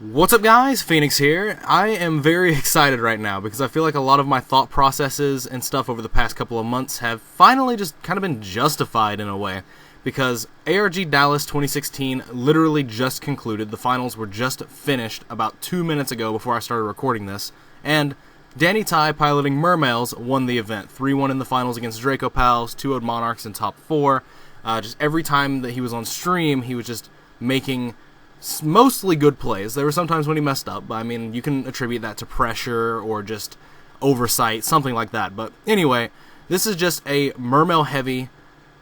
What's up guys, Phoenix here. I am very excited right now because I feel like a lot of my thought processes and stuff over the past couple of months have finally just kind of been justified in a way. Because ARG Dallas 2016 literally just concluded. The finals were just finished about 2 minutes ago before I started recording this. And Danny Tai, piloting Mermails, won the event. 3-1 in the finals against Draco Pals, 2-0 Monarchs in top 4. Just every time that he was on stream, he was just making mostly good plays. There were some times when he messed up, but I mean, you can attribute that to pressure or just oversight, something like that. But anyway, this is just a Mermail heavy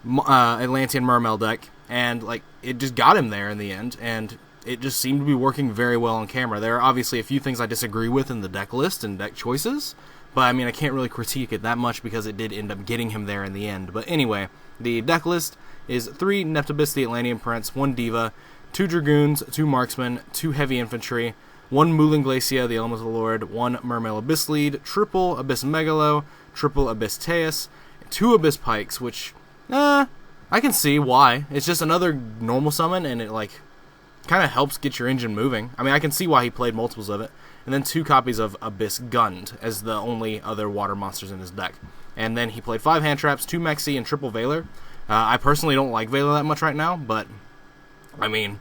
Atlantean Mermail deck, and like it just got him there in the end, and it just seemed to be working very well on camera. There are obviously a few things I disagree with in the deck list and deck choices, but I mean, I can't really critique it that much because it did end up getting him there in the end. But anyway, the deck list is 3 Neptibus the Atlantean Prince, 1 Diva, 2 Dragoons, 2 Marksmen, 2 Heavy Infantry, 1 Mulan Glacia, the Elemental Lord, 1 Mermail Abyss Lead, triple Abyss Megalo, triple Abyss Teus, 2 Abyss Pikes, which, I can see why. It's just another normal summon, and it, like, kind of helps get your engine moving. I mean, I can see why he played multiples of it. And then 2 copies of Abyss Gund as the only other water monsters in his deck. And then he played 5 Hand Traps, 2 Mexi, and triple Veiler. I personally don't like Veiler that much right now, but I mean,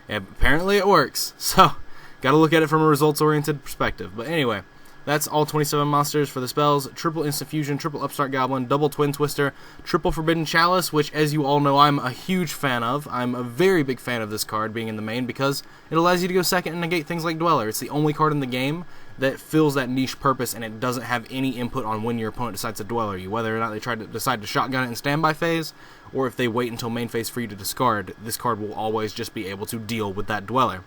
apparently it works, so gotta look at it from a results-oriented perspective. But anyway, that's all 27 monsters for the spells. Triple Instant Fusion, triple Upstart Goblin, double Twin Twister, triple Forbidden Chalice, which, as you all know, I'm a huge fan of. I'm a very big fan of this card being in the main because it allows you to go second and negate things like Dweller. It's the only card in the game that fills that niche purpose, and it doesn't have any input on when your opponent decides to Dweller you. Whether or not they decide to shotgun it in standby phase, or if they wait until main phase for you to discard, this card will always just be able to deal with that Dweller.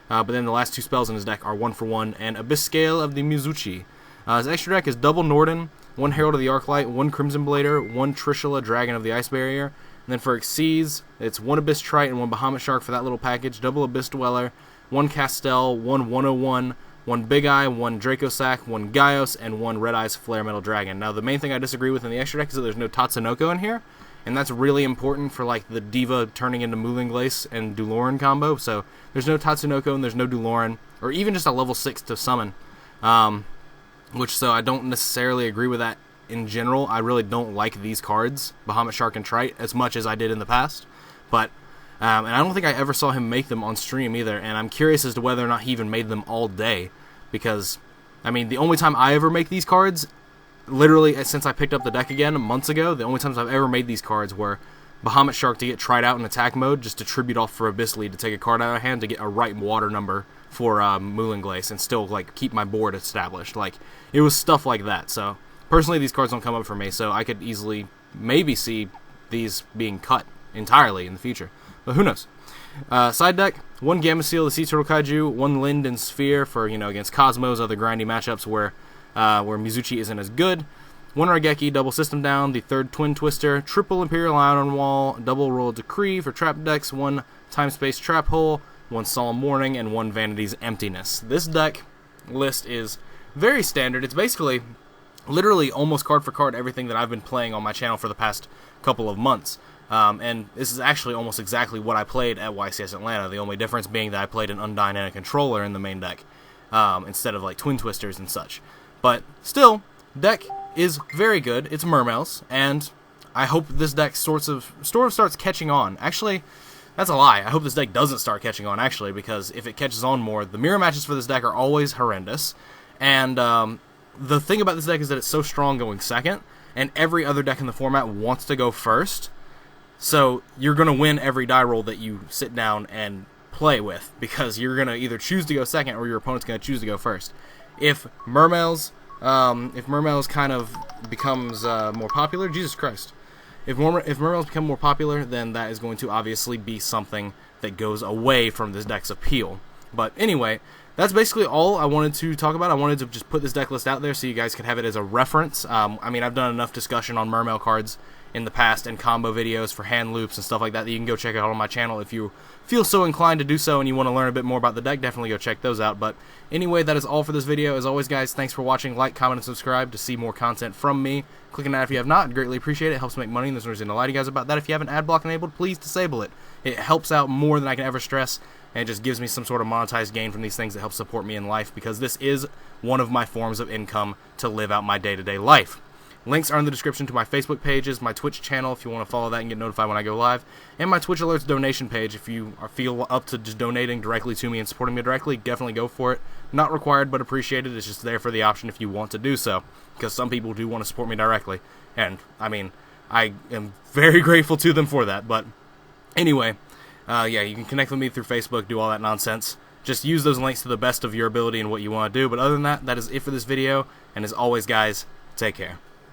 But then the last 2 spells in his deck are 1-for-1 and Abyss Scale of the Mizuchi. His extra deck is double Norden, 1 Herald of the Arclight, 1 Crimson Blader, 1 Trishula Dragon of the Ice Barrier. And then for Exceeds, it's 1 Abyss Trite and 1 Bahamut Shark for that little package, double Abyss Dweller, 1 Castel, 1 101, 1 Big Eye, 1 Draco Sack, 1 Gaios, and 1 Red Eyes Flare Metal Dragon. Now, the main thing I disagree with in the extra deck is that there's no Tatsunoko in here, and that's really important for like the Diva turning into Mulan Glace and Duloran combo. So there's no Tatsunoko and there's no Duloran, or even just a level 6 to summon. So I don't necessarily agree with that in general. I really don't like these cards, Bahamut Shark and Trite, as much as I did in the past. But and I don't think I ever saw him make them on stream either, and I'm curious as to whether or not he even made them all day, because, I mean, the only time I ever make these cards, literally since I picked up the deck again months ago, the only times I've ever made these cards were Bahamut Shark to get tried out in attack mode, just to tribute off for Abyss Lead to take a card out of hand to get a right water number for Mulan Glace and still like keep my board established. Like, it was stuff like that. So personally, these cards don't come up for me, so I could easily maybe see these being cut entirely in the future, but who knows. Side deck, 1 Gamma Seal, the Sea Turtle Kaiju, 1 Lind and Sphere for, you know, against Cosmos, other grindy matchups where Mizuchi isn't as good. 1 Raigeki, double System Down, the 3rd Twin Twister, triple Imperial Iron Wall, double Royal Decree for trap decks, 1 Time Space Trap Hole, 1 Solemn Warning, and 1 Vanity's Emptiness. This deck list is very standard. It's basically literally almost card for card everything that I've been playing on my channel for the past couple of months. And this is actually almost exactly what I played at YCS Atlanta, the only difference being that I played an Undyne and a Controller in the main deck, instead of like Twin Twisters and such. But still, deck is very good. It's Mermails, and I hope this deck sort of starts catching on. Actually, that's a lie. I hope this deck doesn't start catching on, actually, because if it catches on more, the mirror matches for this deck are always horrendous. And the thing about this deck is that it's so strong going second, and every other deck in the format wants to go first. So you're going to win every die roll that you sit down and play with, because you're going to either choose to go second or your opponent's going to choose to go first. If Mermails kind of becomes more popular, Jesus Christ. If Mermails become more popular, then that is going to obviously be something that goes away from this deck's appeal. But anyway, that's basically all I wanted to talk about. I wanted to just put this deck list out there so you guys could have it as a reference. I mean, I've done enough discussion on Mermail cards in the past and combo videos for hand loops and stuff like that you can go check out on my channel if you feel so inclined to do so and you want to learn a bit more about the deck. Definitely go check those out. But anyway, that is all for this video. As always, guys, thanks for watching. Like, comment, and subscribe to see more content from me. Click on that if you have not. I'd greatly appreciate it. It helps make money, and there's no reason to lie to you guys about that. If you have an ad block enabled, please disable it. It helps out more than I can ever stress. and it just gives me some sort of monetized gain from these things that help support me in life, because this is one of my forms of income to live out my day-to-day life. Links are in the description to my Facebook pages, my Twitch channel if you want to follow that and get notified when I go live, and my Twitch Alerts donation page. If you feel up to just donating directly to me and supporting me directly, definitely go for it. Not required, but appreciated. It's just there for the option if you want to do so, because some people do want to support me directly, and, I mean, I am very grateful to them for that. But anyway, yeah, you can connect with me through Facebook, do all that nonsense. Just use those links to the best of your ability and what you want to do. But other than that, that is it for this video, and as always, guys, take care.